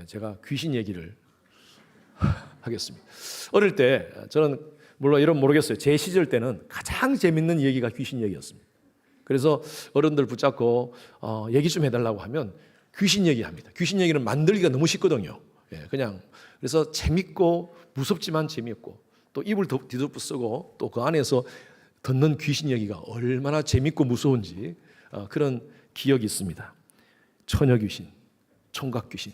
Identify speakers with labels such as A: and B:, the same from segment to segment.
A: 제가 귀신 얘기를 하겠습니다. 어릴 때 저는 물론 이런 모르겠어요. 제 시절 때는 가장 재밌는 얘기가 귀신 얘기였습니다. 그래서 어른들 붙잡고 얘기 좀 해달라고 하면 귀신 얘기합니다. 귀신 얘기는 만들기가 너무 쉽거든요. 그냥 그래서 재밌고 무섭지만 재미있고 또 입을 뒤덮어 쓰고 또 그 안에서 듣는 귀신 얘기가 얼마나 재밌고 무서운지 그런 기억이 있습니다. 처녀 귀신, 총각 귀신,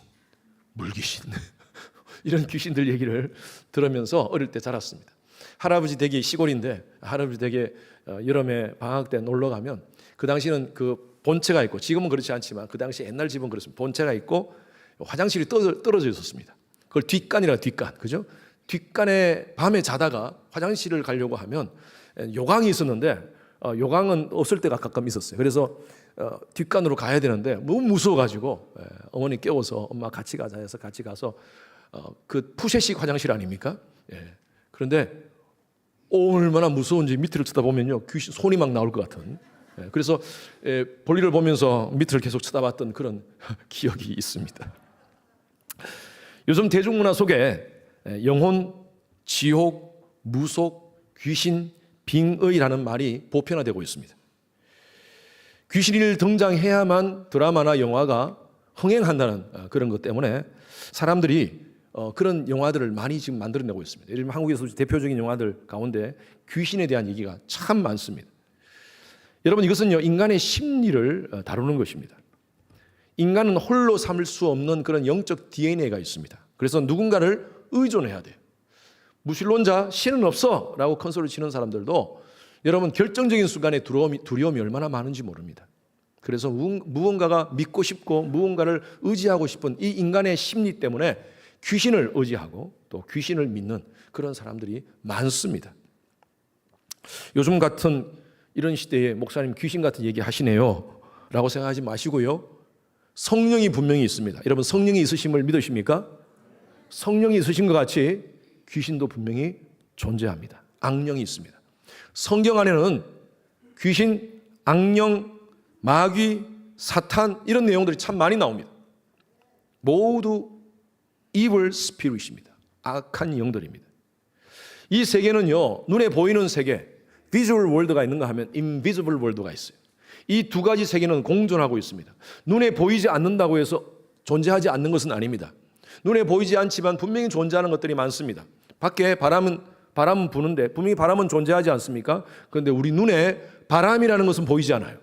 A: 물귀신 이런 귀신들 얘기를 들으면서 어릴 때 자랐습니다. 할아버지 댁이 시골인데 할아버지 댁에 여름에 방학 때 놀러 가면 그 당시는 그 본체가 있고 지금은 그렇지 않지만 그 당시 옛날 집은 그렇습니다. 본체가 있고 화장실이 떨어져 있었습니다. 그걸 뒷간이라 뒷간, 그죠? 뒷간에 밤에 자다가 화장실을 가려고 하면 요강이 있었는데 요강은 없을 때가 가끔 있었어요. 그래서 뒷간으로 가야 되는데 너무 무서워가지고 어머니 깨워서 엄마 같이 가자 해서 같이 가서 그 푸세식 화장실 아닙니까? 그런데 얼마나 무서운지 밑을 쳐다보면요 귀신 손이 막 나올 것 같은. 그래서 볼일을 보면서 밑을 계속 쳐다봤던 그런 기억이 있습니다. 요즘 대중문화 속에 영혼, 지옥, 무속, 귀신, 빙의라는 말이 보편화되고 있습니다. 귀신이 등장해야만 드라마나 영화가 흥행한다는 그런 것 때문에 사람들이 그런 영화들을 많이 지금 만들어내고 있습니다. 예를 들면 한국에서 대표적인 영화들 가운데 귀신에 대한 얘기가 참 많습니다. 여러분 이것은요 인간의 심리를 다루는 것입니다. 인간은 홀로 삼을 수 없는 그런 영적 DNA가 있습니다. 그래서 누군가를 의존해야 돼요. 무신론자 신은 없어 라고 컨소를 치는 사람들도 여러분 결정적인 순간에 두려움이 얼마나 많은지 모릅니다. 그래서 무언가가 믿고 싶고 무언가를 의지하고 싶은 이 인간의 심리 때문에 귀신을 의지하고 또 귀신을 믿는 그런 사람들이 많습니다. 요즘 같은 이런 시대에 목사님 귀신 같은 얘기 하시네요 라고 생각하지 마시고요. 성령이 분명히 있습니다. 여러분 성령이 있으심을 믿으십니까? 성령이 있으신 것 같이 귀신도 분명히 존재합니다. 악령이 있습니다. 성경 안에는 귀신, 악령, 마귀, 사탄 이런 내용들이 참 많이 나옵니다. 모두 evil spirit입니다. 악한 영들입니다. 이 세계는요 눈에 보이는 세계, visible world가 있는가 하면 invisible world가 있어요. 이 두 가지 세계는 공존하고 있습니다. 눈에 보이지 않는다고 해서 존재하지 않는 것은 아닙니다. 눈에 보이지 않지만 분명히 존재하는 것들이 많습니다. 밖에 바람은 부는데 분명히 바람은 존재하지 않습니까? 그런데 우리 눈에 바람이라는 것은 보이지 않아요.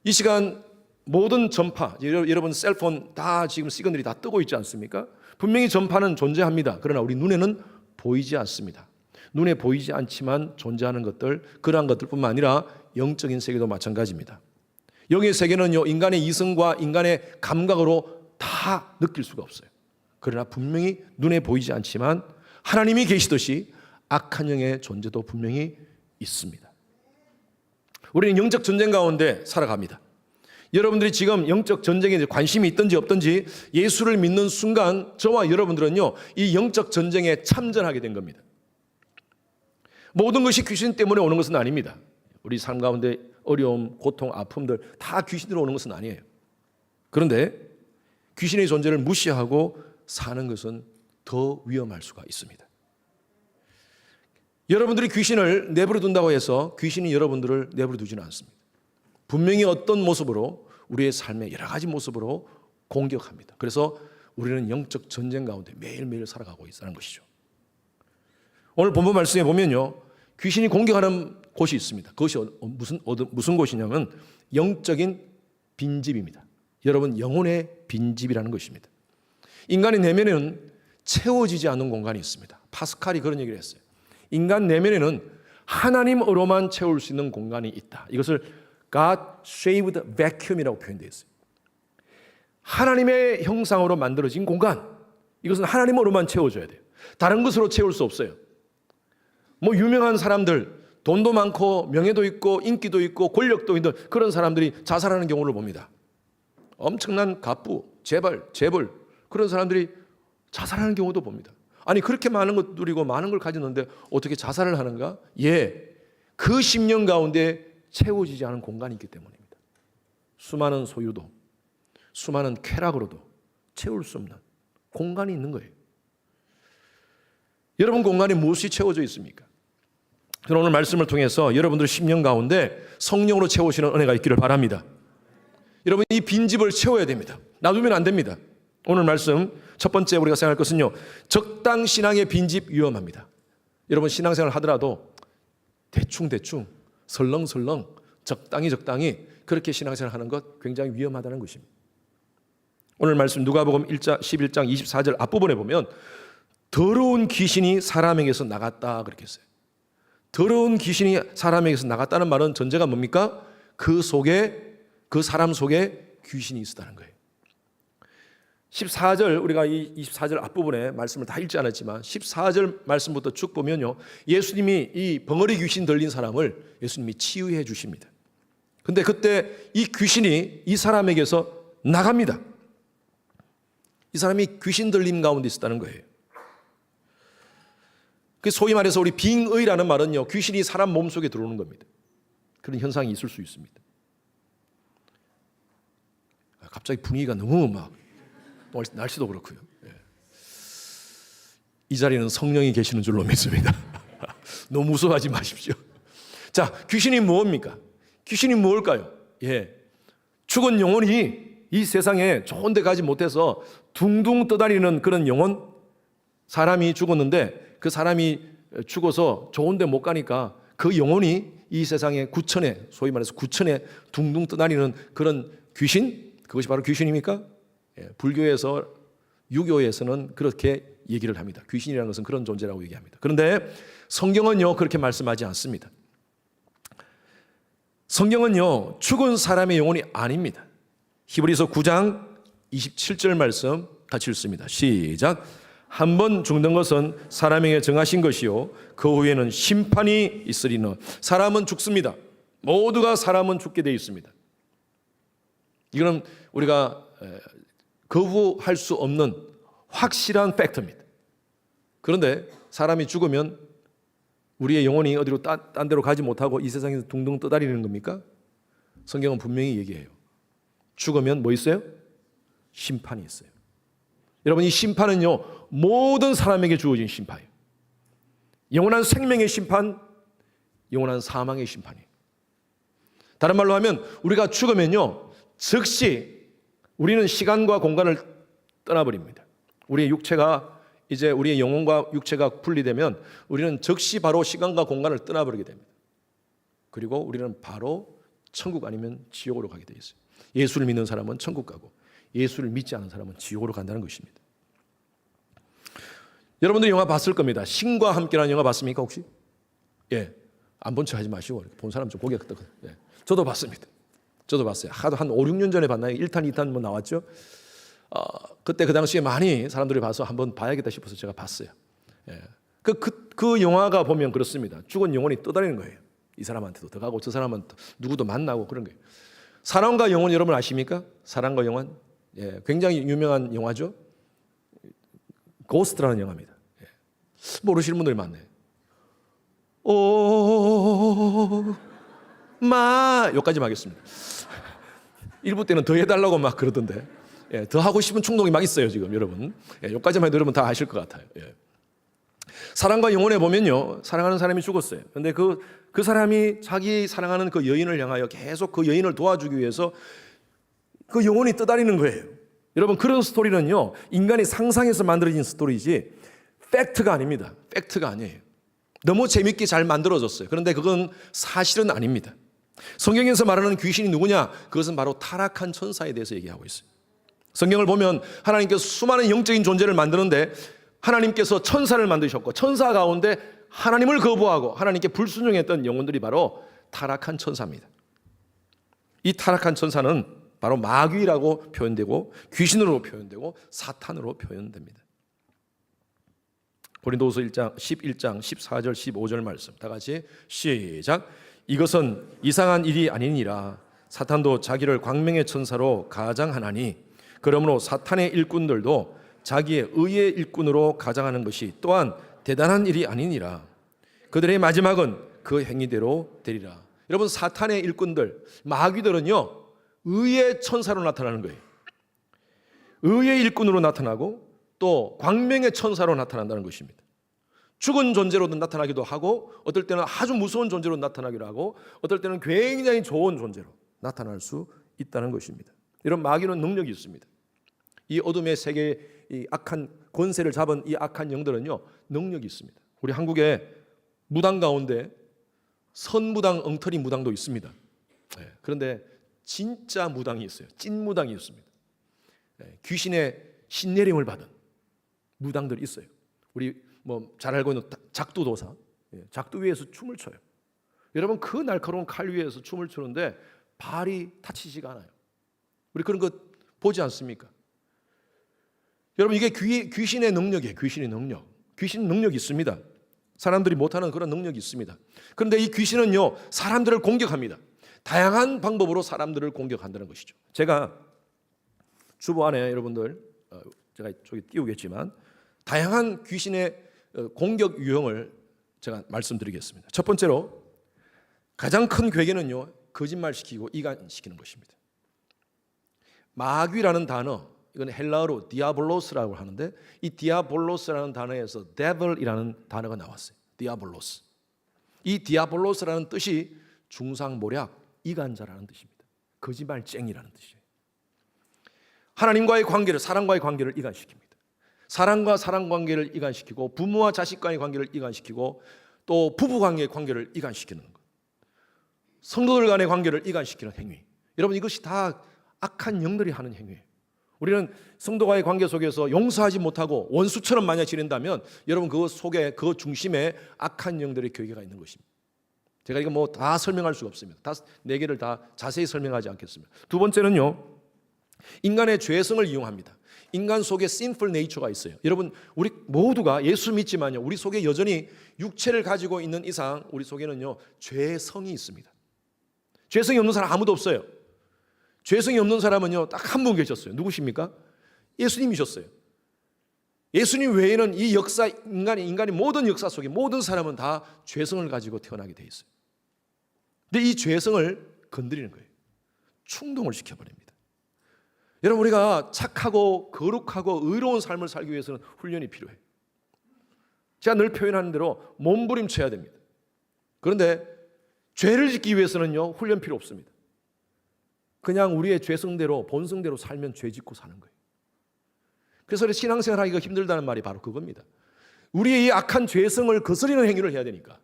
A: 이 시간 모든 전파, 여러분 셀폰 다 지금 시그널이 다 뜨고 있지 않습니까? 분명히 전파는 존재합니다. 그러나 우리 눈에는 보이지 않습니다. 눈에 보이지 않지만 존재하는 것들, 그러한 것들뿐만 아니라 영적인 세계도 마찬가지입니다. 영의 세계는요 인간의 이성과 인간의 감각으로 다 느낄 수가 없어요. 그러나 분명히 눈에 보이지 않지만 하나님이 계시듯이 악한 영의 존재도 분명히 있습니다. 우리는 영적 전쟁 가운데 살아갑니다. 여러분들이 지금 영적 전쟁에 관심이 있든지 없든지 예수를 믿는 순간 저와 여러분들은요 이 영적 전쟁에 참전하게 된 겁니다. 모든 것이 귀신 때문에 오는 것은 아닙니다. 우리 삶 가운데 어려움, 고통, 아픔들 다 귀신으로 오는 것은 아니에요. 그런데 귀신의 존재를 무시하고 사는 것은 더 위험할 수가 있습니다. 여러분들이 귀신을 내버려 둔다고 해서 귀신이 여러분들을 내버려 두지는 않습니다. 분명히 어떤 모습으로 우리의 삶의 여러 가지 모습으로 공격합니다. 그래서 우리는 영적 전쟁 가운데 매일매일 살아가고 있다는 것이죠. 오늘 본문 말씀에 보면요 귀신이 공격하는 곳이 있습니다. 그것이 무슨 곳이냐면 영적인 빈집입니다. 여러분 영혼의 빈집이라는 것입니다. 인간의 내면에는 채워지지 않는 공간이 있습니다. 파스칼이 그런 얘기를 했어요. 인간 내면에는 하나님으로만 채울 수 있는 공간이 있다. 이것을 God-shaped vacuum이라고 표현되어 있어요. 하나님의 형상으로 만들어진 공간, 이것은 하나님으로만 채워져야 돼요. 다른 것으로 채울 수 없어요. 유명한 사람들, 돈도 많고 명예도 있고 인기도 있고 권력도 있는 그런 사람들이 자살하는 경우를 봅니다. 엄청난 갑부, 재벌 그런 사람들이 자살하는 경우도 봅니다. 아니 그렇게 많은 것 누리고 많은 걸 가졌는데 어떻게 자살을 하는가? 그 심령 가운데 채워지지 않은 공간이 있기 때문입니다. 수많은 소유도 수많은 쾌락으로도 채울 수 없는 공간이 있는 거예요. 여러분 공간에 무엇이 채워져 있습니까? 저는 오늘 말씀을 통해서 여러분들 심령 가운데 성령으로 채우시는 은혜가 있기를 바랍니다. 여러분 이 빈집을 채워야 됩니다. 놔두면 안 됩니다. 오늘 말씀 첫 번째 우리가 생각할 것은요, 적당 신앙의 빈집 위험합니다. 여러분 신앙생활 하더라도 대충 설렁설렁 적당히 그렇게 신앙생활 하는 것 굉장히 위험하다는 것입니다. 오늘 말씀 누가복음 11장 24절 앞부분에 보면 더러운 귀신이 사람에게서 나갔다 그렇게 했어요. 더러운 귀신이 사람에게서 나갔다는 말은 전제가 뭡니까? 그 사람 속에 귀신이 있었다는 거예요. 14절 우리가 이 24절 앞부분에 말씀을 다 읽지 않았지만 14절 말씀부터 쭉 보면요, 예수님이 이 벙어리 귀신 들린 사람을 예수님이 치유해 주십니다. 근데 그때 이 귀신이 이 사람에게서 나갑니다. 이 사람이 귀신 들림 가운데 있었다는 거예요. 그 소위 말해서 우리 빙의라는 말은요, 귀신이 사람 몸속에 들어오는 겁니다. 그런 현상이 있을 수 있습니다. 갑자기 분위기가 너무 막 날씨도 그렇고요. 이 자리는 성령이 계시는 줄로 믿습니다. 너무 무서워하지 마십시오. 자, 귀신이 뭡니까? 귀신이 뭘까요? 죽은 영혼이 이 세상에 좋은 데 가지 못해서 둥둥 떠다니는 그런 영혼, 사람이 죽었는데 그 사람이 죽어서 좋은 데 못 가니까 그 영혼이 이 세상의 구천에, 소위 말해서 구천에 둥둥 떠다니는 그런 귀신, 그것이 바로 귀신입니까? 불교에서, 유교에서는 그렇게 얘기를 합니다. 귀신이라는 것은 그런 존재라고 얘기합니다. 그런데 성경은요, 그렇게 말씀하지 않습니다. 성경은요, 죽은 사람의 영혼이 아닙니다. 히브리서 9장 27절 말씀 같이 읽습니다. 시작. 한 번 죽는 것은 사람에게 정하신 것이요 그 후에는 심판이 있으리는. 사람은 죽습니다. 모두가 사람은 죽게 되어 있습니다. 이거는 우리가 거부할 수 없는 확실한 팩트입니다. 그런데 사람이 죽으면 우리의 영혼이 어디로 딴 데로 가지 못하고 이 세상에서 둥둥 떠다니는 겁니까? 성경은 분명히 얘기해요. 죽으면 뭐 있어요? 심판이 있어요. 여러분 이 심판은요, 모든 사람에게 주어진 심판이에요. 영원한 생명의 심판, 영원한 사망의 심판이에요. 다른 말로 하면 우리가 죽으면요, 즉시 우리는 시간과 공간을 떠나버립니다. 우리의 육체가 이제 우리의 영혼과 육체가 분리되면 우리는 즉시 바로 시간과 공간을 떠나버리게 됩니다. 그리고 우리는 바로 천국 아니면 지옥으로 가게 되어 있어요. 예수를 믿는 사람은 천국 가고 예수를 믿지 않은 사람은 지옥으로 간다는 것입니다. 여러분들 영화 봤을 겁니다. 신과 함께라는 영화 봤습니까 혹시? 안 본 척 하지 마시고 본 사람 좀 고개 끄덕. 저도 봤습니다. 저도 봤어요. 한 5, 6년 전에 봤나요? 1탄, 2탄 뭐 나왔죠? 그때 그 당시에 많이 사람들이 봐서 한번 봐야겠다 싶어서 제가 봤어요. 그 영화가 보면 그렇습니다. 죽은 영혼이 떠다니는 거예요. 이 사람한테도 더 가고 저 사람은 누구도 만나고 그런 거예요. 사랑과 영혼 여러분 아십니까? 사랑과 영혼. 굉장히 유명한 영화죠. 고스트라는 영화입니다. 모르시는 분들이 많네요. 여기까지 하겠습니다. 1부 때는 더 해달라고 막 그러던데 더 하고 싶은 충동이 막 있어요 지금 여러분. 여기까지만 해도 여러분 다 아실 것 같아요. 사랑과 영혼에 보면요, 사랑하는 사람이 죽었어요. 그런데 그 사람이 자기 사랑하는 그 여인을 향하여 계속 그 여인을 도와주기 위해서 그 영혼이 떠다니는 거예요. 여러분 그런 스토리는요, 인간이 상상해서 만들어진 스토리지 팩트가 아닙니다. 팩트가 아니에요. 너무 재밌게 잘 만들어졌어요. 그런데 그건 사실은 아닙니다. 성경에서 말하는 귀신이 누구냐? 그것은 바로 타락한 천사에 대해서 얘기하고 있어요. 성경을 보면 하나님께서 수많은 영적인 존재를 만드는데 하나님께서 천사를 만드셨고 천사 가운데 하나님을 거부하고 하나님께 불순종했던 영혼들이 바로 타락한 천사입니다. 이 타락한 천사는 바로 마귀라고 표현되고 귀신으로 표현되고 사탄으로 표현됩니다. 고린도후서 11장 14절 15절 말씀 다 같이 시작. 이것은 이상한 일이 아니니라. 사탄도 자기를 광명의 천사로 가장하나니 그러므로 사탄의 일꾼들도 자기의 의의 일꾼으로 가장하는 것이 또한 대단한 일이 아니니라. 그들의 마지막은 그 행위대로 되리라. 여러분 사탄의 일꾼들, 마귀들은요 의의 천사로 나타나는 거예요. 의의 일꾼으로 나타나고 또 광명의 천사로 나타난다는 것입니다. 죽은 존재로도 나타나기도 하고 어떨 때는 아주 무서운 존재로 나타나기도 하고 어떨 때는 굉장히 좋은 존재로 나타날 수 있다는 것입니다. 이런 마귀는 능력이 있습니다. 이 어둠의 세계의 이 악한 권세를 잡은 이 악한 영들은요, 능력이 있습니다. 우리 한국에 무당 가운데 선무당, 엉터리 무당도 있습니다. 그런데 진짜 무당이 있어요. 찐 무당이 있습니다. 귀신의 신내림을 받은 무당들이 있어요. 우리 뭐 잘 알고 있는 작두도사, 작두 위에서 춤을 춰요. 여러분 그 날카로운 칼 위에서 춤을 추는데 발이 다치지가 않아요. 우리 그런 것 보지 않습니까? 여러분 이게 귀신의 능력이에요. 귀신의 능력. 귀신 능력이 있습니다. 사람들이 못하는 그런 능력이 있습니다. 그런데 이 귀신은요, 사람들을 공격합니다. 다양한 방법으로 사람들을 공격한다는 것이죠. 제가 주보 안에 여러분들 제가 저기 띄우겠지만 다양한 귀신의 공격 유형을 제가 말씀드리겠습니다. 첫 번째로 가장 큰 괴계는요, 거짓말시키고 이간시키는 것입니다. 마귀라는 단어, 이건 헬라어로 디아볼로스라고 하는데 이 디아볼로스라는 단어에서 devil이라는 단어가 나왔어요. 디아볼로스. 이 디아볼로스라는 뜻이 중상모략, 이간자라는 뜻입니다. 거짓말쟁이라는 뜻이에요. 하나님과의 관계를, 사랑과의 관계를 이간시킵니다. 사랑과 사랑 관계를 이간시키고 부모와 자식 간의 관계를 이간시키고 또 부부 관계의 관계를 이간시키는 것. 성도들 간의 관계를 이간시키는 행위. 여러분 이것이 다 악한 영들이 하는 행위예요. 우리는 성도와의 관계 속에서 용서하지 못하고 원수처럼 만약 지낸다면 여러분 그 속에 그 중심에 악한 영들의 교계가 있는 것입니다. 제가 이거 뭐 다 설명할 수가 없습니다. 다 네 개를 다 자세히 설명하지 않겠습니다. 두 번째는요, 인간의 죄성을 이용합니다. 인간 속에 sinful nature가 있어요. 여러분 우리 모두가 예수 믿지만요, 우리 속에 여전히 육체를 가지고 있는 이상 우리 속에는요 죄성이 있습니다. 죄성이 없는 사람 아무도 없어요. 죄성이 없는 사람은요 딱 한 분 계셨어요. 누구십니까? 예수님이셨어요. 예수님 외에는 이 역사, 인간의 모든 역사 속에 모든 사람은 다 죄성을 가지고 태어나게 돼 있어요. 근데 이 죄성을 건드리는 거예요. 충동을 시켜버립니다. 여러분 우리가 착하고 거룩하고 의로운 삶을 살기 위해서는 훈련이 필요해요. 제가 늘 표현하는 대로 몸부림쳐야 됩니다. 그런데 죄를 짓기 위해서는요 훈련 필요 없습니다. 그냥 우리의 죄성대로 본성대로 살면 죄 짓고 사는 거예요. 그래서 신앙생활 하기가 힘들다는 말이 바로 그겁니다. 우리의 이 악한 죄성을 거스리는 행위를 해야 되니까,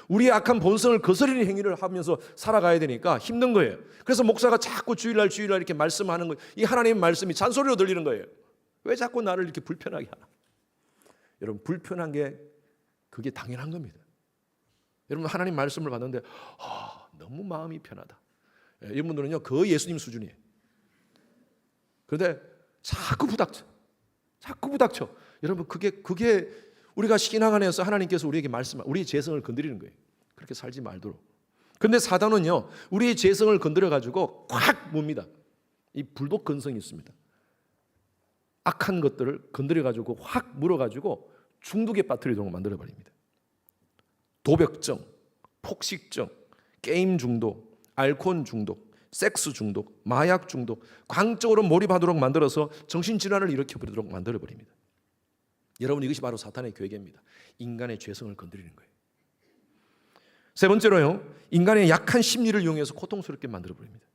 A: 우리의 악한 본성을 거스리는 행위를 하면서 살아가야 되니까 힘든 거예요. 그래서 목사가 자꾸 주일날 이렇게 말씀하는 거예요. 이 하나님의 말씀이 잔소리로 들리는 거예요. 왜 자꾸 나를 이렇게 불편하게 하나? 여러분 불편한 게 그게 당연한 겁니다. 여러분 하나님 말씀을 받는데 너무 마음이 편하다. 이분들은요 거의 예수님 수준이에요. 그런데 자꾸 부닥쳐. 여러분 그게 우리가 신앙 안에서 하나님께서 우리에게 우리의 죄성을 건드리는 거예요. 그렇게 살지 말도록. 그런데 사단은요 우리의 죄성을 건드려 가지고 확 뭡니다. 이 불독 근성이 있습니다. 악한 것들을 건드려 가지고 확 물어 가지고 중독에 빠뜨리도록 만들어 버립니다. 도벽증, 폭식증, 게임 중독, 알코올 중독, 섹스 중독, 마약 중독, 광적으로 몰입하도록 만들어서 정신질환을 일으켜버리도록 만들어버립니다. 여러분 이것이 바로 사탄의 괴계입니다. 인간의 죄성을 건드리는 거예요. 세 번째로요, 인간의 약한 심리를 이용해서 고통스럽게 만들어버립니다.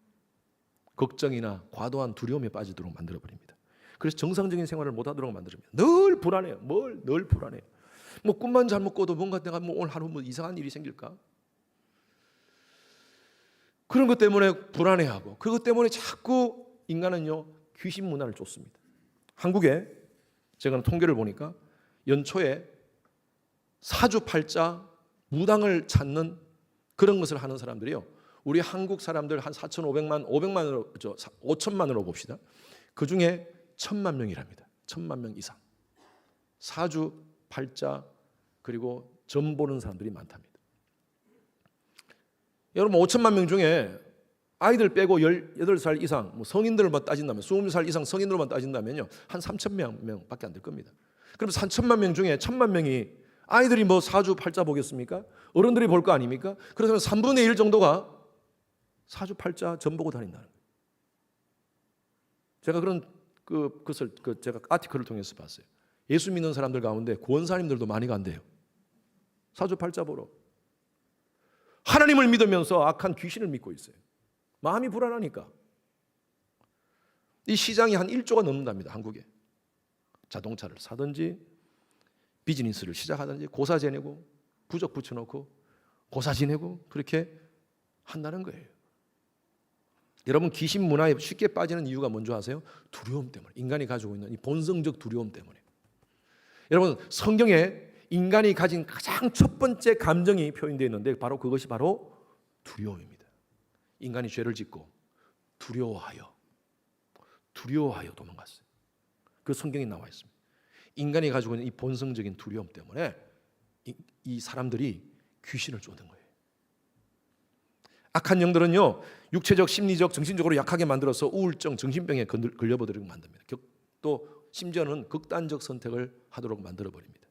A: 걱정이나 과도한 두려움에 빠지도록 만들어버립니다. 그래서 정상적인 생활을 못하도록 만들어버립니다. 늘 불안해요. 늘 불안해요. 뭐 꿈만 잘못 꿔도 뭔가 내가 뭐 오늘 하루 뭐 이상한 일이 생길까? 그런 것 때문에 불안해하고 그것 때문에 자꾸 인간은요 귀신 문화를 쫓습니다. 한국에 제가 통계를 보니까 연초에 사주팔자 무당을 찾는 그런 것을 하는 사람들이요, 우리 한국 사람들 한 5천만으로 봅시다. 그 중에 1,000만 명이랍니다. 1,000만 명 이상 사주팔자 그리고 점 보는 사람들이 많답니다. 여러분 5천만 명 중에 아이들 빼고 18살 이상 뭐 성인들만 따진다면 20살 이상 성인들만 따진다면요 한 3,000만 명밖에 안 될 겁니다. 그럼 3,000만 명 중에 1,000만 명이 아이들이 뭐 사주 팔자 보겠습니까? 어른들이 볼 거 아닙니까? 그렇다면 3분의 1 정도가 사주 팔자 점 보고 다닌다는 거예요. 제가 그런 그것을 제가 아티클을 통해서 봤어요. 예수 믿는 사람들 가운데 권사님들도 많이 간대요. 사주팔자 보러. 하나님을 믿으면서 악한 귀신을 믿고 있어요. 마음이 불안하니까. 이 시장이 한 1조가 넘는답니다. 한국에. 자동차를 사든지 비즈니스를 시작하든지 고사 지내고 부적 붙여놓고 고사 지내고 그렇게 한다는 거예요. 여러분, 귀신 문화에 쉽게 빠지는 이유가 뭔지 아세요? 두려움 때문에. 인간이 가지고 있는 이 본성적 두려움 때문에. 여러분, 성경에 인간이 가진 가장 첫 번째 감정이 표현되어 있는데 바로 그것이 바로 두려움입니다. 인간이 죄를 짓고 두려워하여 도망갔어요. 그 성경에 나와 있습니다. 인간이 가지고 있는 이 본성적인 두려움 때문에 이 사람들이 귀신을 쫓는 거예요. 악한 영들은요, 육체적, 심리적, 정신적으로 약하게 만들어서 우울증, 정신병에 걸려버리게 만듭니다. 또 심지어는 극단적 선택을 하도록 만들어버립니다.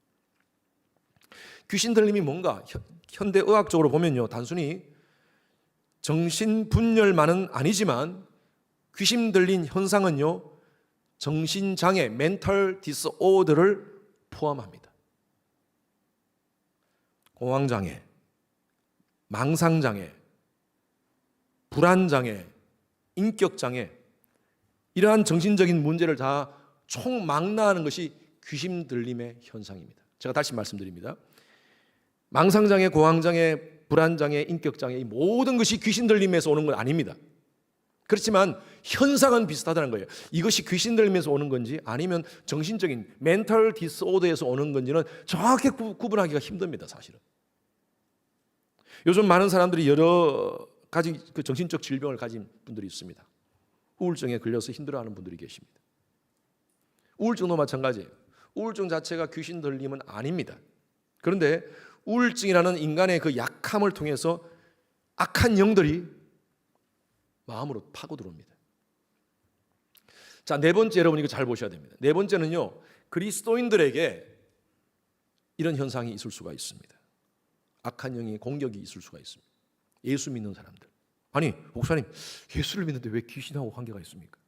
A: 귀신 들림이 뭔가 현대 의학적으로 보면요, 단순히 정신분열만은 아니지만 귀신 들린 현상은요, 정신장애, 멘탈 디스오더를 포함합니다. 공황장애, 망상장애, 불안장애, 인격장애, 이러한 정신적인 문제를 다 총망라하는 것이 귀신 들림의 현상입니다. 제가 다시 말씀드립니다. 망상장애, 공황장애, 불안장애, 인격장애, 이 모든 것이 귀신 들림에서 오는 건 아닙니다. 그렇지만 현상은 비슷하다는 거예요. 이것이 귀신 들림에서 오는 건지 아니면 정신적인 멘탈 디스오더에서 오는 건지는 정확히 구분하기가 힘듭니다, 사실은. 요즘 많은 사람들이 여러 가지 그 정신적 질병을 가진 분들이 있습니다. 우울증에 걸려서 힘들어하는 분들이 계십니다. 우울증도 마찬가지예요. 우울증 자체가 귀신 들림은 아닙니다. 그런데 우울증이라는 인간의 그 약함을 통해서 악한 영들이 마음으로 파고 들어옵니다. 자, 네 번째, 여러분 이거 잘 보셔야 됩니다. 네 번째는요, 그리스도인들에게 이런 현상이 있을 수가 있습니다. 악한 영의 공격이 있을 수가 있습니다. 예수 믿는 사람들. 아니, 목사님, 예수를 믿는데 왜 귀신하고 관계가 있습니까?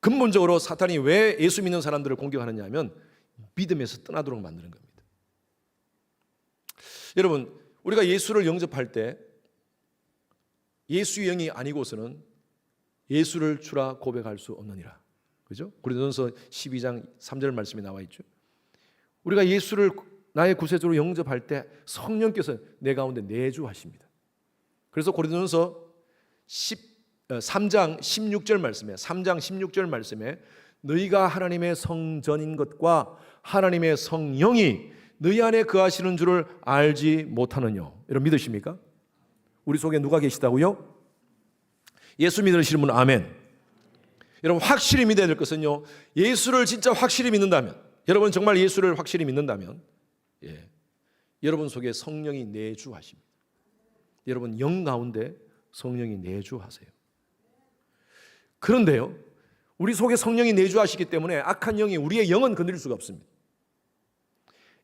A: 근본적으로 사탄이 왜 예수 믿는 사람들을 공격하느냐 하면 믿음에서 떠나도록 만드는 겁니다. 여러분, 우리가 예수를 영접할 때 예수의 영이 아니고서는 예수를 주라 고백할 수 없느니라. 그죠? 고린도전서 12장 3절 말씀이 나와 있죠. 우리가 예수를 나의 구세주로 영접할 때 성령께서 내 가운데 내주하십니다. 그래서 고린도전서 3장 16절 말씀에 너희가 하나님의 성전인 것과 하나님의 성령이 너희 안에 거하시는 줄을 알지 못하느냐. 여러분 믿으십니까? 우리 속에 누가 계시다고요? 예수 믿으시는 분은 아멘. 여러분 확실히 믿어야 될 것은요, 예수를 진짜 확실히 믿는다면, 여러분 정말 예수를 확실히 믿는다면, 여러분 속에 성령이 내주하십니다. 여러분 영 가운데 성령이 내주하세요. 그런데요, 우리 속에 성령이 내주하시기 때문에 악한 영이 우리의 영은 건드릴 수가 없습니다.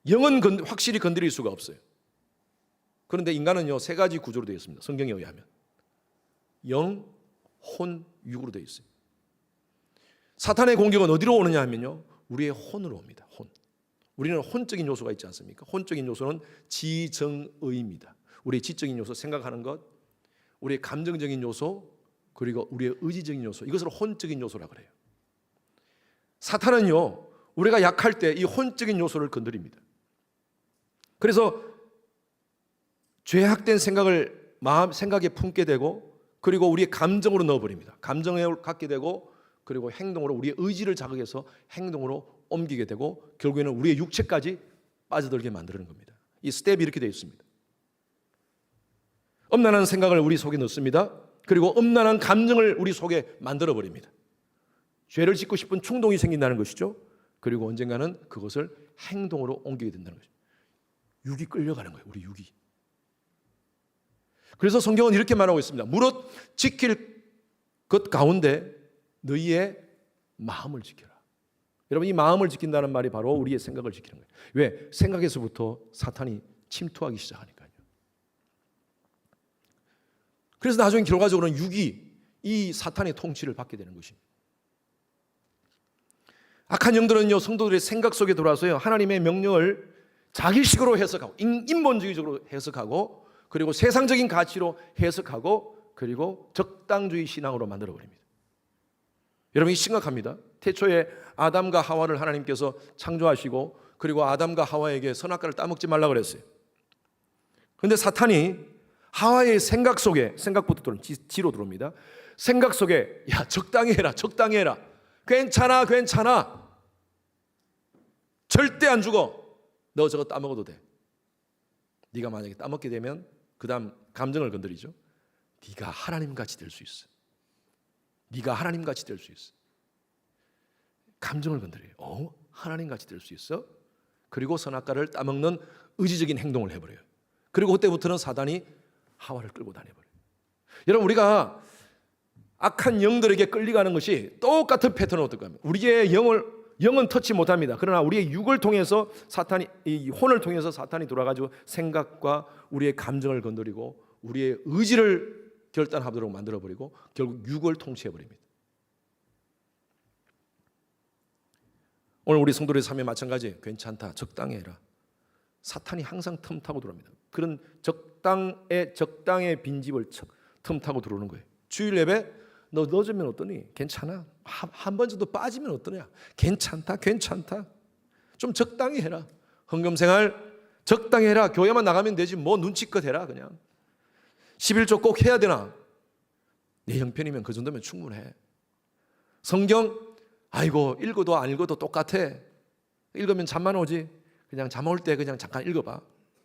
A: 영은 확실히 건드릴 수가 없어요. 그런데 인간은요, 세 가지 구조로 되어 있습니다. 성경에 의하면 영, 혼, 육으로 되어 있어요. 사탄의 공격은 어디로 오느냐 하면요, 우리의 혼으로 옵니다. 혼. 우리는 혼적인 요소가 있지 않습니까? 혼적인 요소는 지정의입니다. 우리의 지적인 요소, 생각하는 것, 우리의 감정적인 요소, 그리고 우리의 의지적인 요소, 이것을 혼적인 요소라고 그래요. 사탄은요, 우리가 약할 때 이 혼적인 요소를 건드립니다. 그래서 죄악된 생각을 생각에 품게 되고, 그리고 우리의 감정으로 넣어버립니다. 감정에 갖게 되고, 그리고 행동으로 우리의 의지를 자극해서 행동으로 옮기게 되고, 결국에는 우리의 육체까지 빠져들게 만드는 겁니다. 이 스텝이 이렇게 되어 있습니다. 엄란한 생각을 우리 속에 넣습니다. 그리고 엄란한 감정을 우리 속에 만들어버립니다. 죄를 짓고 싶은 충동이 생긴다는 것이죠. 그리고 언젠가는 그것을 행동으로 옮기게 된다는 것이죠. 육이 끌려가는 거예요. 우리 육이. 그래서 성경은 이렇게 말하고 있습니다. 무릇 지킬 것 가운데 너희의 마음을 지켜라. 여러분, 이 마음을 지킨다는 말이 바로 우리의 생각을 지키는 거예요. 왜? 생각에서부터 사탄이 침투하기 시작하니까요. 그래서 나중에 결과적으로는 육이 이 사탄의 통치를 받게 되는 것입니다. 악한 영들은요, 성도들의 생각 속에 들어와서요, 하나님의 명령을 자기식으로 해석하고 인본주의적으로 해석하고 그리고 세상적인 가치로 해석하고 그리고 적당주의 신앙으로 만들어버립니다. 여러분, 이 심각합니다. 태초에 아담과 하와를 하나님께서 창조하시고 그리고 아담과 하와에게 선악과를 따먹지 말라 그랬어요. 그런데 사탄이 하와의 생각 속에, 생각부터 들어오면 지로 들어옵니다. 생각 속에 야, 적당히 해라, 적당히 해라, 괜찮아, 괜찮아, 절대 안 죽어, 너 저거 따먹어도 돼. 네가 만약에 따먹게 되면 그 다음 감정을 건드리죠. 네가 하나님같이 될 수 있어. 네가 하나님같이 될 수 있어. 감정을 건드려요. 하나님같이 될 수 있어? 그리고 선악과를 따먹는 의지적인 행동을 해버려요. 그리고 그때부터는 사단이 하와를 끌고 다녀버려요. 여러분, 우리가 악한 영들에게 끌려가는 것이 똑같은 패턴은 어떨까 하면 우리의 영은 터치 못합니다. 그러나 우리의 육을 통해서 사탄이, 이 혼을 통해서 사탄이 돌아가지고 생각과 우리의 감정을 건드리고 우리의 의지를 결단하도록 만들어버리고 결국 육을 통치해버립니다. 오늘 우리 성도들의 삶에 마찬가지예요. 괜찮다, 적당히 해라. 사탄이 항상 틈타고 들어옵니다. 그런 적당의 빈집을 틈타고 들어오는 거예요. 주일 예배 너 늦으면 어떠니? 괜찮아. 한 번 정도 빠지면 어떠냐? 괜찮다, 괜찮다. 좀 적당히 해라. 헌금생활 적당히 해라. 교회만 나가면 되지 뭐 눈치껏 해라. 그냥 11조 꼭 해야 되나? 내 형편이면 그 정도면 충분해. 성경 아이고 읽어도 안 읽어도 똑같아. 읽으면 잠만 오지. 그냥 잠 올 때 그냥 잠깐 읽어봐.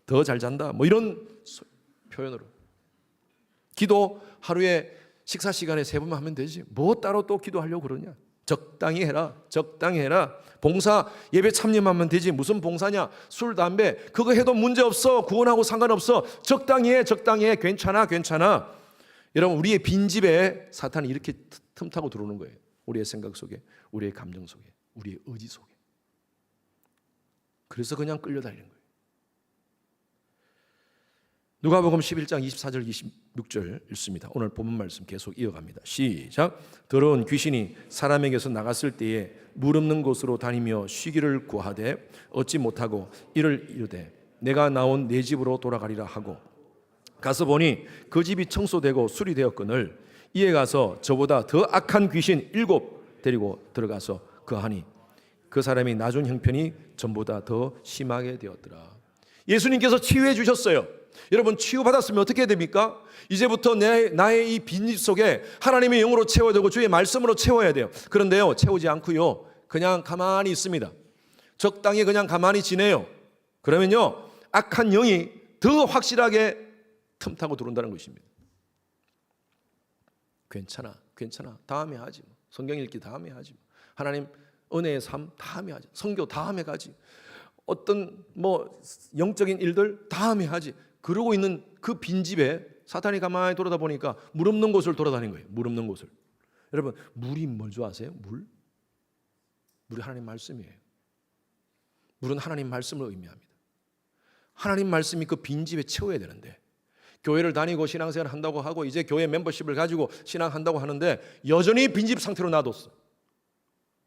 A: 더 잘 잔다. 뭐 이런 표현으로. 기도 하루에 식사 시간에 3번만 하면 되지. 뭐 따로 또 기도하려고 그러냐? 적당히 해라. 적당히 해라. 봉사 예배 참여하면 되지. 무슨 봉사냐? 술, 담배 그거 해도 문제없어. 구원하고 상관없어. 적당히 해. 적당히 해. 괜찮아. 괜찮아. 여러분, 우리의 빈집에 사탄이 이렇게 틈타고 들어오는 거예요. 우리의 생각 속에, 우리의 감정 속에, 우리의 의지 속에. 그래서 그냥 끌려다니는 거예요. 누가복음 11장 24절 26절 읽습니다. 오늘 본문 말씀 계속 이어갑니다. 시작. 더러운 귀신이 사람에게서 나갔을 때에 물 없는 곳으로 다니며 쉬기를 구하되 얻지 못하고 이를 이르되 내가 나온 내 집으로 돌아가리라 하고 가서 보니 그 집이 청소되고 수리되었거늘 이에 가서 저보다 더 악한 귀신 7 데리고 들어가서 거하니 그 사람이 나중 형편이 전보다 더 심하게 되었더라. 예수님께서 치유해 주셨어요. 여러분, 치유받았으면 어떻게 해야 됩니까? 이제부터 나의 이 빈집 속에 하나님의 영으로 채워야 되고 주의 말씀으로 채워야 돼요. 그런데요, 채우지 않고요 그냥 가만히 있습니다. 적당히 그냥 가만히 지내요. 그러면요 악한 영이 더 확실하게 틈타고 들어온다는 것입니다. 괜찮아, 괜찮아, 다음에 하지. 성경 읽기 다음에 하지. 하나님 은혜의 삶 다음에 하지. 선교 다음에 가지. 어떤 뭐 영적인 일들 다음에 하지. 그러고 있는 그 빈집에 사탄이 가만히 돌아다 보니까 물 없는 곳을 돌아다닌 거예요. 물 없는 곳을. 여러분, 물이 뭘 좋아하세요? 물이 하나님 말씀이에요. 물은 하나님 말씀을 의미합니다. 하나님 말씀이 그 빈집에 채워야 되는데 교회를 다니고 신앙생활을 한다고 하고 이제 교회 멤버십을 가지고 신앙한다고 하는데 여전히 빈집 상태로 놔뒀어.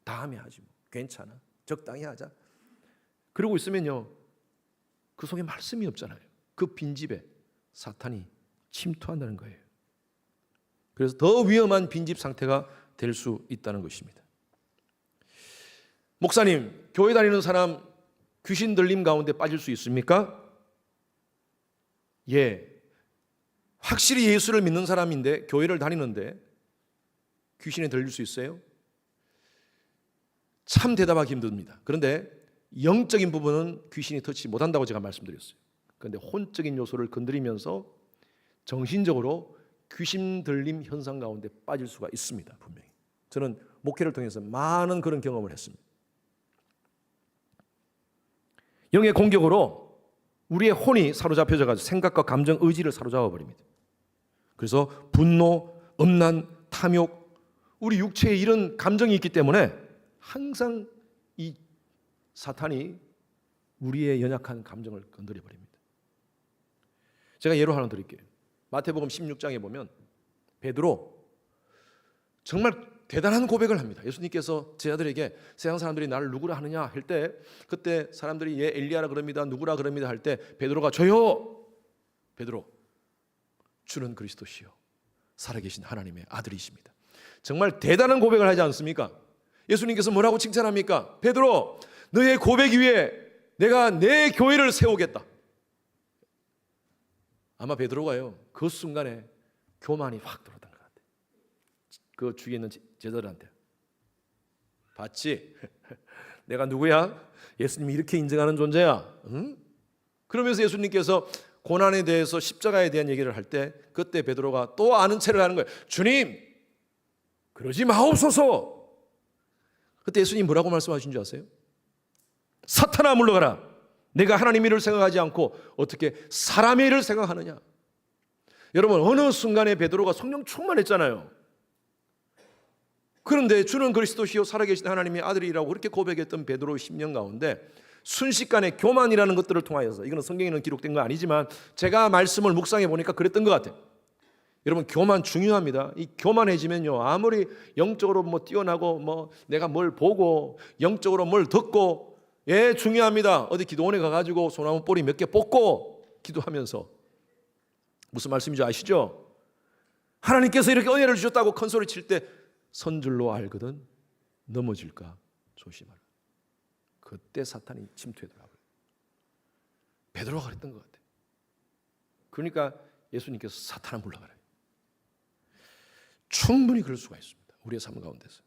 A: 다음에 하지 뭐. 괜찮아. 적당히 하자. 그러고 있으면요 그 속에 말씀이 없잖아요. 그 빈집에 사탄이 침투한다는 거예요. 그래서 더 위험한 빈집 상태가 될 수 있다는 것입니다. 목사님, 교회 다니는 사람 귀신 들림 가운데 빠질 수 있습니까? 예. 확실히 예수를 믿는 사람인데 교회를 다니는데 귀신에 들릴 수 있어요? 참 대답하기 힘듭니다. 그런데 영적인 부분은 귀신이 터치지 못한다고 제가 말씀드렸어요. 그런데 혼적인 요소를 건드리면서 정신적으로 귀신 들림 현상 가운데 빠질 수가 있습니다. 분명히. 저는 목회를 통해서 많은 그런 경험을 했습니다. 영의 공격으로 우리의 혼이 사로잡혀져가지고 생각과 감정, 의지를 사로잡아 버립니다. 그래서 분노, 엄난, 탐욕, 우리 육체에 이런 감정이 있기 때문에 항상 이 사탄이 우리의 연약한 감정을 건드려 버립니다. 제가 예로 하나 드릴게요. 마태복음 16장에 보면 베드로 정말 대단한 고백을 합니다. 예수님께서 제자들에게 세상 사람들이 나를 누구라 하느냐 할 때, 그때 사람들이 엘리야라 그럽니다, 누구라 그럽니다 할 때 베드로가 저요, 베드로, 주는 그리스도시요 살아계신 하나님의 아들이십니다. 정말 대단한 고백을 하지 않습니까? 예수님께서 뭐라고 칭찬합니까? 베드로, 너의 고백 위에 내가 내 교회를 세우겠다. 아마 베드로가요, 그 순간에 교만이 확 들어왔던 것 같아요. 그 주위에 있는 제자들한테, 봤지? 내가 누구야? 예수님이 이렇게 인정하는 존재야. 응? 그러면서 예수님께서 고난에 대해서, 십자가에 대한 얘기를 할 때 그때 베드로가 또 아는 체를 하는 거예요. 주님, 그러지 마옵소서. 그때 예수님 뭐라고 말씀하신 줄 아세요? 사탄아 물러가라. 내가 하나님 일을 생각하지 않고 어떻게 사람의 일을 생각하느냐. 여러분, 어느 순간에 베드로가 성령 충만했잖아요. 그런데 주는 그리스도시요 살아계신 하나님의 아들이라고 그렇게 고백했던 베드로의 심령 가운데 순식간에 교만이라는 것들을 통하여서, 이거는 성경에는 기록된 거 아니지만 제가 말씀을 묵상해 보니까 그랬던 것 같아요. 여러분, 교만 중요합니다. 이 교만해지면요, 아무리 영적으로 뛰어나고 내가 뭘 보고 영적으로 뭘 듣고, 예, 중요합니다. 어디 기도원에 가가지고 소나무 뿌리 몇 개 뽑고 기도하면서, 무슨 말씀인지 아시죠? 하나님께서 이렇게 은혜를 주셨다고 큰 소리 칠 때 선줄로 알거든 넘어질까 조심하라. 그때 사탄이 침투하더라고요. 베드로가 그랬던 것 같아요. 그러니까 예수님께서 사탄아 물러가라. 충분히 그럴 수가 있습니다. 우리의 삶 가운데서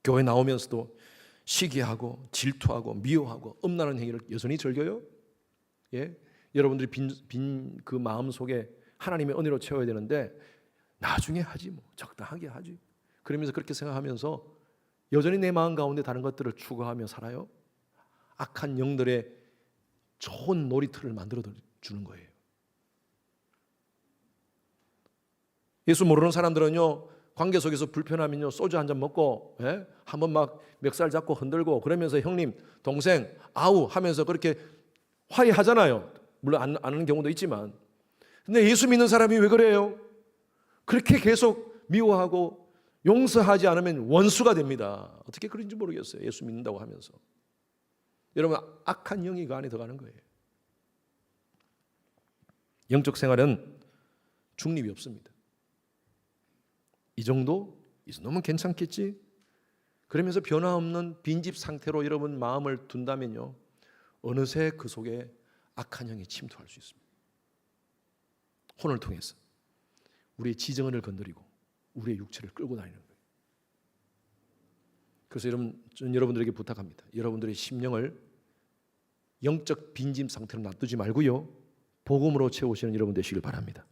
A: 교회 나오면서도 시기하고 질투하고 미워하고 음란한 행위를 여전히 즐겨요? 예? 여러분들이 빈 그 마음 속에 하나님의 은혜로 채워야 되는데 나중에 하지, 적당하게 하지. 그러면서 그렇게 생각하면서 여전히 내 마음 가운데 다른 것들을 추구하며 살아요. 악한 영들의 좋은 놀이터를 만들어 주는 거예요. 예수 모르는 사람들은요, 관계 속에서 불편하면요, 소주 한 잔 먹고, 예? 한번 막 멱살 잡고 흔들고 그러면서 형님, 동생, 아우 하면서 그렇게 화해하잖아요. 물론 안 하는 경우도 있지만. 근데 예수 믿는 사람이 왜 그래요? 그렇게 계속 미워하고 용서하지 않으면 원수가 됩니다. 어떻게 그런지 모르겠어요. 예수 믿는다고 하면서. 여러분, 악한 영이 그 안에 들어가는 거예요. 영적 생활은 중립이 없습니다. 이 정도? 이 정도면 괜찮겠지? 그러면서 변화없는 빈집 상태로 여러분 마음을 둔다면요, 어느새 그 속에 악한 영이 침투할 수 있습니다. 혼을 통해서 우리의 지정을 건드리고 우리의 육체를 끌고 다니는 거예요. 그래서 저는 여러분들에게 부탁합니다. 여러분들의 심령을 영적 빈짐 상태로 놔두지 말고요, 복음으로 채우시는 여러분 되시길 바랍니다.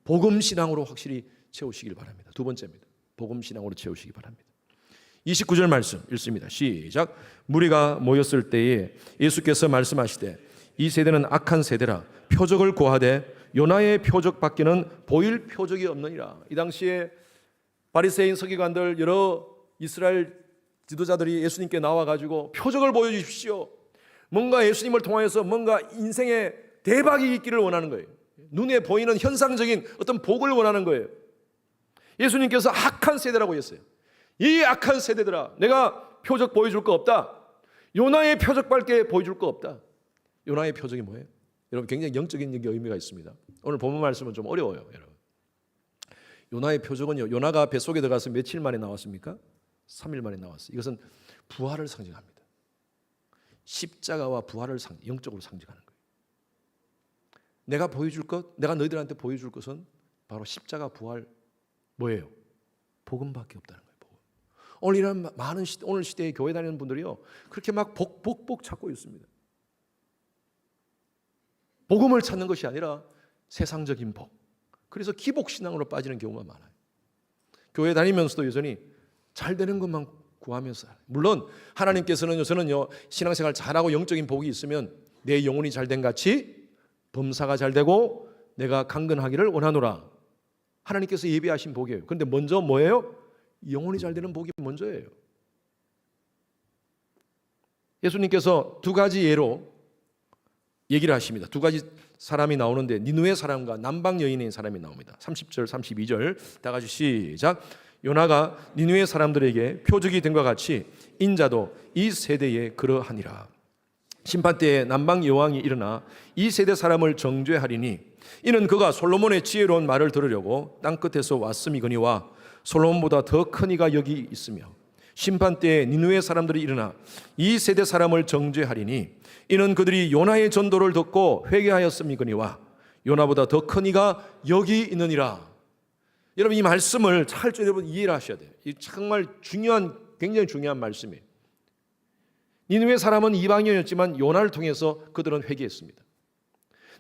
A: 복음 신앙으로 확실히 채우시길 바랍니다. 두 번째입니다. 복음 신앙으로 채우시기 바랍니다. 29절 말씀 읽습니다. 시작. 무리가 모였을 때에 예수께서 말씀하시되 이 세대는 악한 세대라 표적을 고하되 요나의 표적밖에는 보일 표적이 없느니라. 이 당시에 바리새인 서기관들, 여러 이스라엘 지도자들이 예수님께 나와가지고 표적을 보여주십시오. 뭔가 예수님을 통하여서 뭔가 인생에 대박이 있기를 원하는 거예요. 눈에 보이는 현상적인 어떤 복을 원하는 거예요. 예수님께서 악한 세대라고 했어요. 이 악한 세대들아, 내가 표적 보여줄 거 없다. 요나의 표적밖에 보여줄 거 없다. 요나의 표적이 뭐예요? 여러분, 굉장히 영적인 의미가 있습니다. 오늘 본문 말씀은 좀 어려워요, 여러분. 요나의 표적은요, 요나가 뱃속에 들어가서 며칠 만에 나왔습니까? 3일 만에 나왔어요. 이것은 부활을 상징합니다. 십자가와 부활을 영적으로 상징하는 거예요. 내가 보여줄 것, 내가 너희들한테 보여줄 것은 바로 십자가, 부활, 뭐예요? 복음밖에 없다는 거예요. 복음. 오늘 이런 많은 오늘 시대에 교회 다니는 분들이요, 그렇게 막 복 찾고 있습니다. 복음을 찾는 것이 아니라 세상적인 복. 그래서 기복신앙으로 빠지는 경우가 많아요. 교회 다니면서도 여전히 잘 되는 것만 구하면서, 물론 하나님께서는요, 저는요, 신앙생활 잘하고 영적인 복이 있으면 내 영혼이 잘된 같이 범사가 잘 되고 내가 강건하기를 원하노라. 하나님께서 예비하신 복이에요. 그런데 먼저 뭐예요? 영혼이 잘 되는 복이 먼저예요. 예수님께서 두 가지 예로 얘기를 하십니다. 두 가지 사람이 나오는데 니느웨 사람과 남방 여인인 사람이 나옵니다. 30절, 32절 다 같이 시작. 요나가 니느웨 사람들에게 표적이 된 것 같이 인자도 이 세대에 그러하니라. 심판 때에 남방 여왕이 일어나 이 세대 사람을 정죄하리니 이는 그가 솔로몬의 지혜로운 말을 들으려고 땅끝에서 왔음이거니와 솔로몬보다 더 큰 이가 여기 있으며 심판 때에 니느웨 사람들이 일어나 이 세대 사람을 정죄하리니 이는 그들이 요나의 전도를 듣고 회개하였음이거니와 요나보다 더 큰 이가 여기 있느니라. 여러분, 이 말씀을 찰져 여러분 이해를 하셔야 돼요. 이 정말 중요한, 굉장히 중요한 말씀이에요. 니느웨 사람은 이방인이었지만 요나를 통해서 그들은 회개했습니다.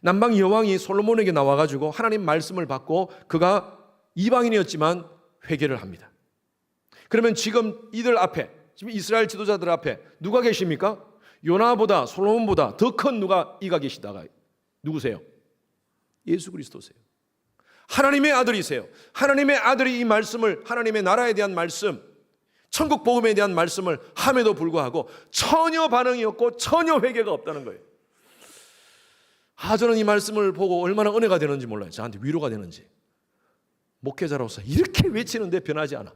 A: 남방 여왕이 솔로몬에게 나와가지고 하나님 말씀을 받고 그가 이방인이었지만 회개를 합니다. 그러면 지금 이들 앞에, 지금 이스라엘 지도자들 앞에 누가 계십니까? 요나보다, 솔로몬보다 더 큰 누가 이가 계시다가 누구세요? 예수 그리스도세요. 하나님의 아들이세요. 하나님의 아들이 이 말씀을, 하나님의 나라에 대한 말씀, 천국 복음에 대한 말씀을 함에도 불구하고 전혀 반응이 없고 전혀 회개가 없다는 거예요. 저는 이 말씀을 보고 얼마나 은혜가 되는지 몰라요. 저한테 위로가 되는지. 목회자로서 이렇게 외치는데 변하지 않아.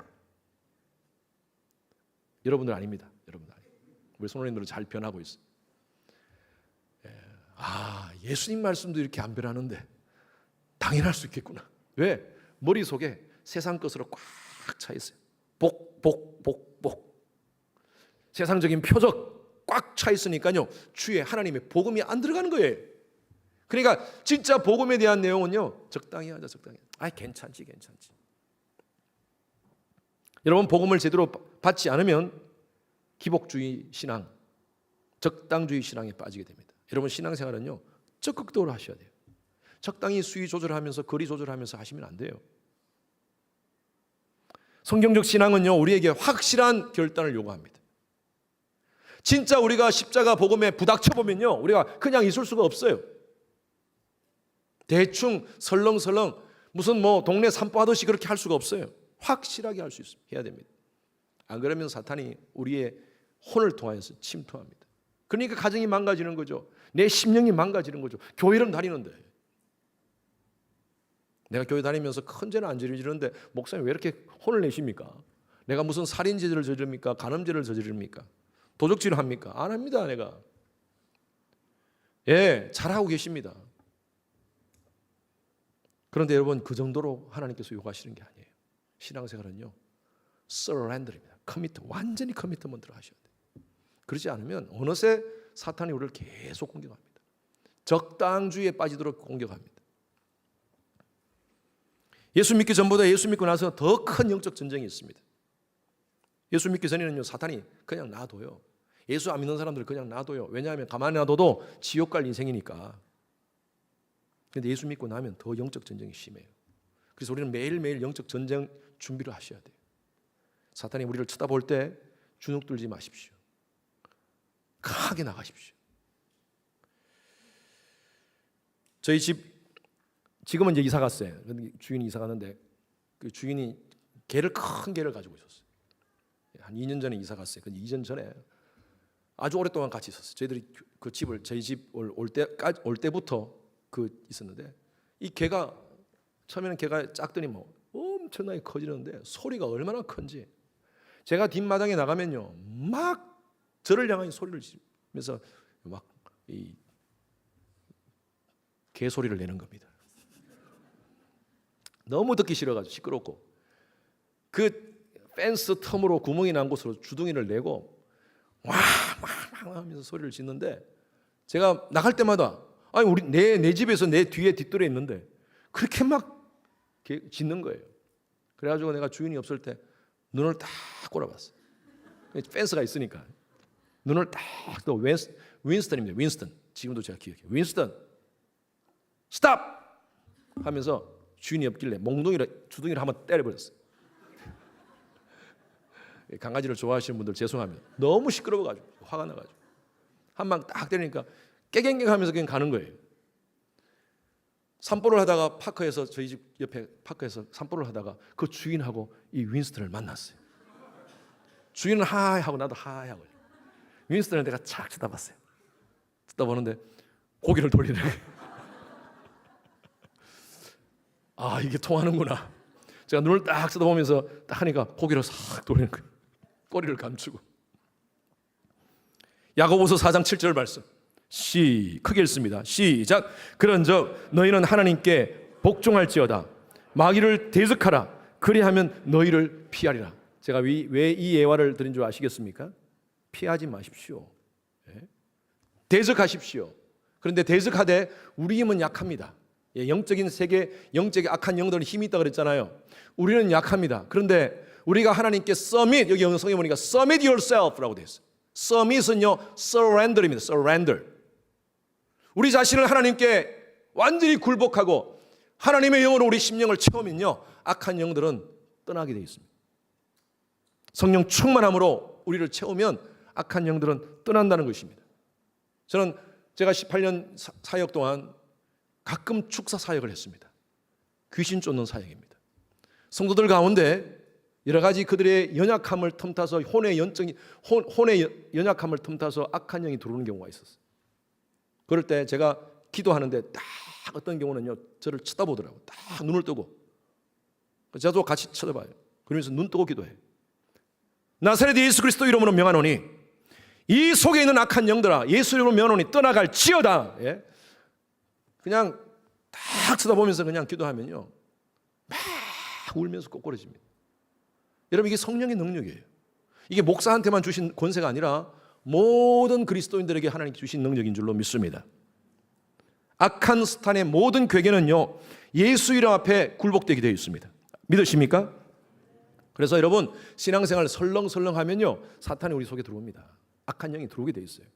A: 여러분들 아닙니다. 여러분들 아닙니다. 우리 성도님들은 잘 변하고 있어요. 예수님 말씀도 이렇게 안 변하는데 당연할 수 있겠구나. 왜? 머릿속에 세상 것으로 꽉 차 있어요. 복. 세상적인 표적 꽉 차 있으니까요. 주에 하나님의 복음이 안 들어가는 거예요. 그러니까 진짜 복음에 대한 내용은요. 적당히 하자, 적당히. 괜찮지. 여러분, 복음을 제대로 받지 않으면 기복주의 신앙, 적당주의 신앙에 빠지게 됩니다. 여러분, 신앙생활은요. 적극적으로 하셔야 돼요. 적당히 수위 조절하면서 거리 조절하면서 하시면 안 돼요. 성경적 신앙은요, 우리에게 확실한 결단을 요구합니다. 진짜 우리가 십자가 복음에 부닥쳐보면요, 우리가 그냥 있을 수가 없어요. 대충 설렁설렁 무슨 동네 산보하듯이 그렇게 할 수가 없어요. 확실하게 할 수 있습니다. 해야 됩니다. 안 그러면 사탄이 우리의 혼을 통하여서 침투합니다. 그러니까 가정이 망가지는 거죠. 내 심령이 망가지는 거죠. 교회를 다니는데, 내가 교회 다니면서 큰 죄는 안 저지르는데 목사님 왜 이렇게 혼을 내십니까? 내가 무슨 살인죄를 저지릅니까? 간음죄를 저지릅니까? 도적질을 합니까? 안 합니다. 내가. 잘하고 계십니다. 그런데 여러분, 그 정도로 하나님께서 요구하시는 게 아니에요. 신앙생활은요, 서렌더입니다. 완전히 커미트먼트를 하셔야 돼요. 그렇지 않으면 어느새 사탄이 우리를 계속 공격합니다. 적당주의에 빠지도록 공격합니다. 예수 믿기 전보다 예수 믿고 나서 더 큰 영적 전쟁이 있습니다. 예수 믿기 전에는요, 사탄이 그냥 놔둬요. 예수 안 믿는 사람들 그냥 놔둬요. 왜냐하면 가만히 놔둬도 지옥 갈 인생이니까. 그런데 예수 믿고 나면 더 영적 전쟁이 심해요. 그래서 우리는 매일매일 영적 전쟁 준비를 하셔야 돼요. 사탄이 우리를 쳐다볼 때 주눅 들지 마십시오. 강하게 나가십시오. 저희 지금은 이제 이사 갔어요. 주인이 이사 갔는데 그 주인이 큰 개를 가지고 있었어요. 한 2년 전에 이사 갔어요. 근데 2년 전에 아주 오랫동안 같이 있었어요. 저희들이 그 집을, 저희 집 올 때부터 있었는데, 이 개가 처음에는 개가 작더니 엄청나게 커지는데 소리가 얼마나 큰지, 제가 뒷마당에 나가면요 막 저를 향한 소리를 지르면서 막 이 개 소리를 내는 겁니다. 너무 듣기 싫어가지고 시끄럽고, 그 펜스 텀으로 구멍이 난 곳으로 주둥이를 내고 와 하면서 소리를 짓는데, 제가 나갈 때마다 우리 내 집에서 내 뒤에 뒷뜰에 있는데 그렇게 막 짖는 거예요. 그래가지고 내가 주인이 없을 때 눈을 딱 꼬라봤어요. 펜스가 있으니까 눈을 딱, 또 윈스턴입니다. 윈스턴, 지금도 제가 기억해요. 윈스턴 스탑 하면서 주인이 없길래 주둥이를 한번 때려버렸어요. 강아지를 좋아하시는 분들 죄송합니다. 너무 시끄러워가지고 화가 나가지고 한 방 딱 때리니까 깨갱갱하면서 그냥 가는 거예요. 산보를 하다가 파크에서, 저희 집 옆에 파크에서 산보를 하다가 그 주인하고 이 윈스턴을 만났어요. 주인은 하이 하고 나도 하이 하고, 윈스턴을 내가 착 쳐다봤어요. 쳐다보는데 고개를 돌리는 거예요. 이게 통하는구나. 제가 눈을 딱 쳐다보면서 딱 하니까 고개를 싹 돌리는 거예요. 꼬리를 감추고. 야고보서 4장 7절 말씀 크게 읽습니다. 시작. 그런즉 너희는 하나님께 복종할지어다. 마귀를 대적하라. 그리하면 너희를 피하리라. 제가 왜 이 예화를 드린 줄 아시겠습니까? 피하지 마십시오. 대적하십시오. 그런데 대적하되 우리 힘은 약합니다. 영적인 세계, 영적인 악한 영들은 힘이 있다 그랬잖아요. 우리는 약합니다. 그런데 우리가 하나님께 submit, 여기 성경에 보니까 submit yourself라고 되어 있어요. submit은요 surrender입니다. surrender. 우리 자신을 하나님께 완전히 굴복하고 하나님의 영으로 우리 심령을 채우면요 악한 영들은 떠나게 되어 있습니다. 성령 충만함으로 우리를 채우면 악한 영들은 떠난다는 것입니다. 저는 제가 18년 사역 동안 가끔 축사 사역을 했습니다. 귀신 쫓는 사역입니다. 성도들 가운데 여러 가지 그들의 연약함을 틈타서 혼의 연약함을 틈타서 악한 영이 들어오는 경우가 있었어요. 그럴 때 제가 기도하는데 딱 어떤 경우는요 저를 쳐다보더라고요. 딱 눈을 뜨고 저도 같이 쳐다봐요. 그러면서 눈 뜨고 기도해요. 나사렛 예수 그리스도 이름으로 명하노니 이 속에 있는 악한 영들아 예수 이름으로 명하노니 떠나갈지어다. 예? 그냥 딱 쳐다보면서 그냥 기도하면요 막 울면서 꼬꾸라집니다. 여러분 이게 성령의 능력이에요. 이게 목사한테만 주신 권세가 아니라 모든 그리스도인들에게 하나님 주신 능력인 줄로 믿습니다. 악한 스탄의 모든 괴계는요 예수 이름 앞에 굴복되게 되어 있습니다. 믿으십니까? 그래서 여러분 신앙생활 설렁설렁하면요 사탄이 우리 속에 들어옵니다. 악한 영이 들어오게 되어 있어요.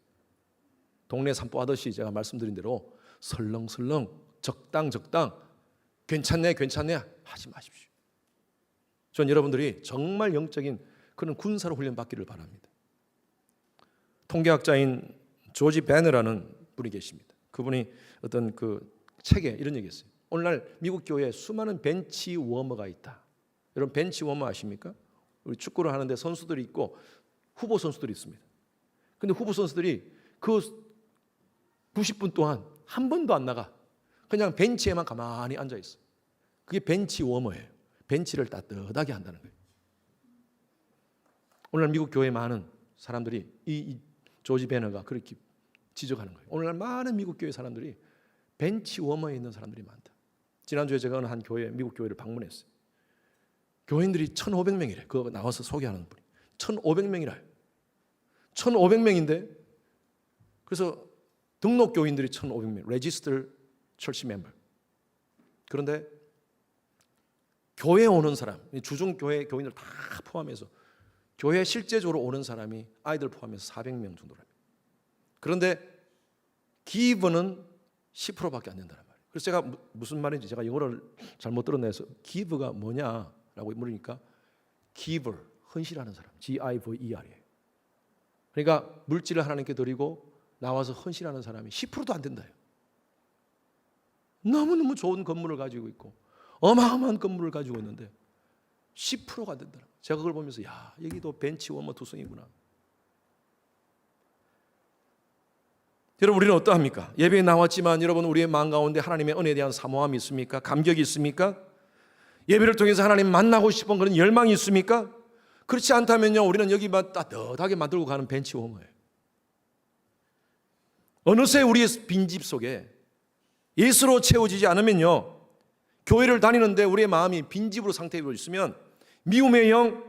A: 동네 산보하듯이 제가 말씀드린 대로 설렁설렁 적당 괜찮네 하지 마십시오. 전 여러분들이 정말 영적인 그런 군사로 훈련 받기를 바랍니다. 통계학자인 조지 베너라는 분이 계십니다. 그분이 어떤 그 책에 이런 얘기했어요. 오늘날 미국 교회에 수많은 벤치 워머가 있다. 여러분 벤치 워머 아십니까? 우리 축구를 하는데 선수들이 있고 후보 선수들이 있습니다. 근데 후보 선수들이 그 90분 동안 한 번도 안 나가. 그냥 벤치에만 가만히 앉아 있어. 그게 벤치 워머예요. 벤치를 따뜻하게 한다는 거예요. 오늘날 미국 교회 많은 사람들이 이 조지 베너가 그렇게 지적하는 거예요. 오늘날 많은 미국 교회 사람들이 벤치 워머에 있는 사람들이 많다. 지난주에 제가 어느 한 교회, 미국 교회를 방문했어요. 교인들이 1,500명이래. 그거 나와서 소개하는 분이 1,500명이라요. 1,500명인데 그래서 등록 교인들이 1,500명, registered church member. 그런데 교회에 오는 사람, 주중 교회 교인들 다 포함해서 교회에 실제적으로 오는 사람이 아이들 포함해서 400명 정도랍니다. 그런데 기브는 10%밖에 안 된다는 말이에요. 그래서 제가 무슨 말인지 제가 영어를 잘못 들어내서 기브가 뭐냐라고 물으니까 giver, 헌신하는 사람, G-I-V-E-R이에요. 그러니까 물질을 하나님께 드리고 나와서 헌신하는 사람이 10%도 안 된다요. 너무너무 좋은 건물을 가지고 있고 어마어마한 건물을 가지고 있는데 10%가 안 된다. 제가 그걸 보면서 야 여기도 벤치 워머 투성이구나. 여러분 우리는 어떠합니까? 예배에 나왔지만 여러분 우리의 마음 가운데 하나님의 은혜에 대한 사모함이 있습니까? 감격이 있습니까? 예배를 통해서 하나님 만나고 싶은 그런 열망이 있습니까? 그렇지 않다면요 우리는 여기만 따뜻하게 만들고 가는 벤치 워머예요. 어느새 우리의 빈집 속에 예수로 채워지지 않으면요 교회를 다니는데 우리의 마음이 빈집으로 상태로 있으면 미움의 영,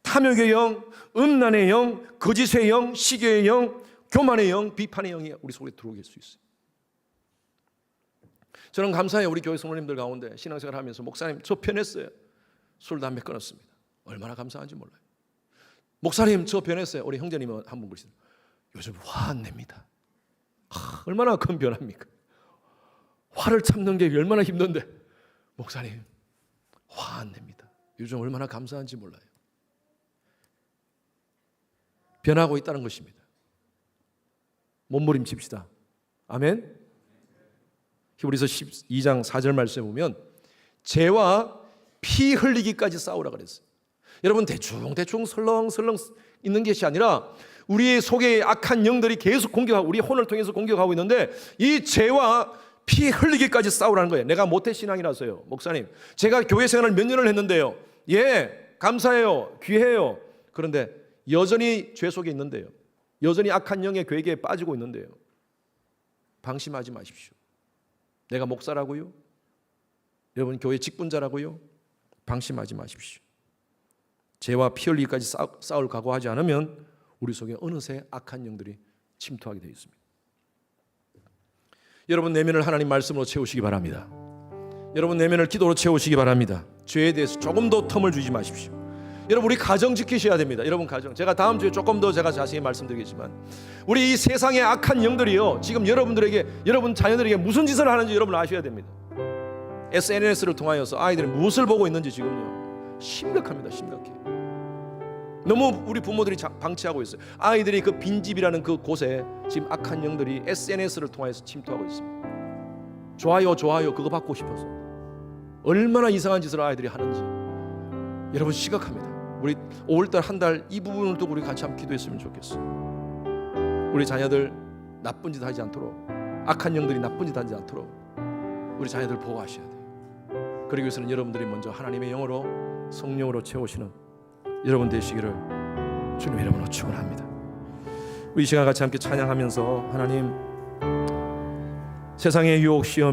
A: 탐욕의 영, 음란의 영, 거짓의 영, 시기의 영, 교만의 영, 비판의 영이 우리 속에 들어오게 할 수 있어요. 저는 감사해요. 우리 교회 성도님들 가운데 신앙생활 하면서 목사님 저 변했어요. 술, 담배 끊었습니다. 얼마나 감사한지 몰라요. 목사님 저 변했어요. 우리 형제님은 한 분 그러시더라고요. 요즘 화 안 냅니다. 얼마나 큰 변화입니까? 화를 참는 게 얼마나 힘든데 목사님 화 안 냅니다. 요즘 얼마나 감사한지 몰라요. 변하고 있다는 것입니다. 몸부림칩시다. 아멘. 히브리서 12장 4절 말씀에 보면 죄와 피 흘리기까지 싸우라 그랬어요. 여러분 대충 설렁설렁 있는 것이 아니라 우리의 속에 악한 영들이 계속 공격하고 우리 혼을 통해서 공격하고 있는데 이 죄와 피 흘리기까지 싸우라는 거예요. 내가 모태신앙이라서요. 목사님, 제가 교회 생활을 몇 년을 했는데요. 예, 감사해요. 귀해요. 그런데 여전히 죄 속에 있는데요. 여전히 악한 영의 괴계에 빠지고 있는데요. 방심하지 마십시오. 내가 목사라고요? 여러분 교회 직분자라고요? 방심하지 마십시오. 죄와 피 흘리기까지 싸울 각오하지 않으면 우리 속에 어느새 악한 영들이 침투하게 되어 있습니다. 여러분 내면을 하나님 말씀으로 채우시기 바랍니다. 여러분 내면을 기도로 채우시기 바랍니다. 죄에 대해서 조금 더 텀을 주지 마십시오. 여러분 우리 가정 지키셔야 됩니다. 여러분 가정, 제가 다음 주에 조금 더 제가 자세히 말씀드리겠지만 우리 이 세상의 악한 영들이요 지금 여러분들에게, 여러분 자녀들에게 무슨 짓을 하는지 여러분 아셔야 됩니다. SNS를 통하여서 아이들이 무엇을 보고 있는지 지금요 심각합니다. 심각해. 너무 우리 부모들이 방치하고 있어요. 아이들이 그 빈집이라는 그 곳에 지금 악한 영들이 SNS를 통해서 침투하고 있습니다. 좋아요 좋아요 그거 받고 싶어서 얼마나 이상한 짓을 아이들이 하는지 여러분 심각합니다. 우리 5월달 한 달 이 부분을 두고 우리 같이 한번 기도했으면 좋겠어요. 우리 자녀들 나쁜 짓 하지 않도록, 악한 영들이 나쁜 짓 하지 않도록 우리 자녀들 보호하셔야 돼요. 그러기 위해서는 여러분들이 먼저 하나님의 영으로, 성령으로 채우시는 여러분 되시기를 주님의 이름으로 축원합니다. 우리 이 시간 같이 함께 찬양하면서 하나님, 세상의 유혹 시험